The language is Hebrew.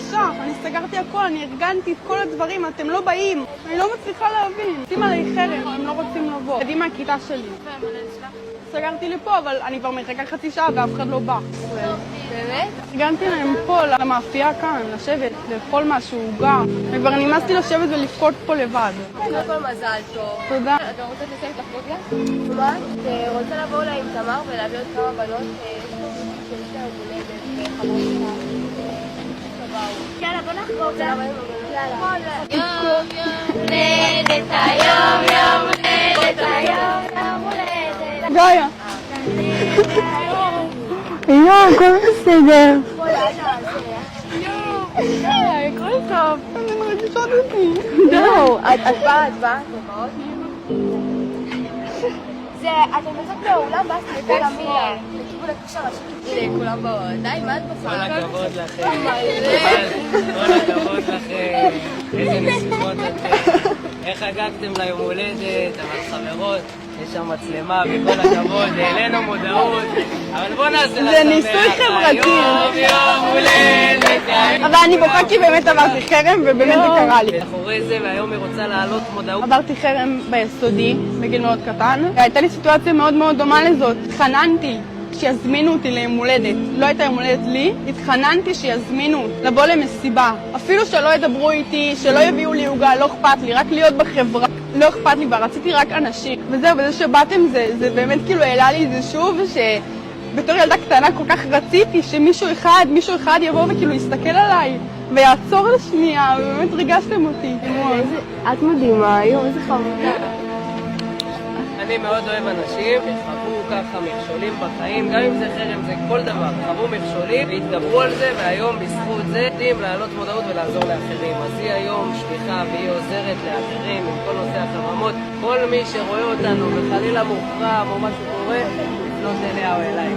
קשה, אני סגרתי הכל, אני ארגנתי את כל הדברים, אתם לא באים. אני לא מצליחה להבין. עושים עליי חרם, הם לא רוצים לבוא. ילדים מהכיתה שלי. סגרתי לי פה, אבל אני כבר מחכה חצי שעה ואף אחד לא בא. באמת? ארגנתי להם פה, למאפייה כאן, לשבת, לאכול משהו, עוגה. וכבר נמאסתי לשבת ולבכות פה לבד. קודם כל מזל טוב. תודה. אתה רוצה לסיים את החוגיה? מה? אתה רוצה לבוא אולי עם תמר ולהביא עוד כמה בנות שיש לה הולדת וחברות שלך? יאללה, בוא נחגוג. יאללה. יום הולדת, היום יום הולדת, היום יום הולדת. גאיה. יואו, הכל בסדר. היי, הכל טוב. אני מרגישה אותי. זהו, את באה? זה, אתם יוצאות מהאולם ואז תלכו למילה. לכיוון הכביש הראשי. הנה, כולם באות. די, מה את בפה? כל הכבוד לכם. כל הכבוד לכם. איזה נסיבות אתם. איך חגגתם ליום הולדת, אבל חברות, יש שם מצלמה וכל הכבוד, העלינו מודעות. אבל בוא נעשה לה זה ניסוי חברתי. יום הולדת. אבל אני בוכה כי באמת עברתי חרם ובאמת זה קרה לי. אחורי זה, והיום היא רוצה להעלות מודעות. עברתי חרם ביסודי, בגיל מאוד קטן. הייתה לי סיטואציה מאוד מאוד דומה לזאת. התחננתי שיזמינו אותי ליום הולדת. לא הייתה יום הולדת לי, התחננתי שיזמינו לבוא למסיבה. אפילו שלא ידברו איתי, שלא יביאו לי עוגה, לא אכפת לי, רק להיות בחברה. לא אכפת לי, רציתי רק אנשים. וזהו, וזה שבאתם זה באמת כאילו העלה לי את זה שוב, שבתור ילדה קטנה כל כך רציתי שמישהו אחד יבוא וכאילו יסתכל עליי ויעצור לשנייה, ובאמת ריגשתם אותי. את מדהימה, היום איזה חמודה. אני מאוד אוהב אנשים שחוו ככה מכשולים בחיים, גם אם זה חרם, זה כל דבר. חוו מכשולים והתגברו על זה, והיום בזכות זה יודעים להעלות מודעות ולעזור לאחרים. אז היא היום שליחה והיא עוזרת לאחרים עם כל נושא החרמות. כל מי שרואה אותנו וחלילה מוחרם או משהו קורה, לפנות אליה או אליי.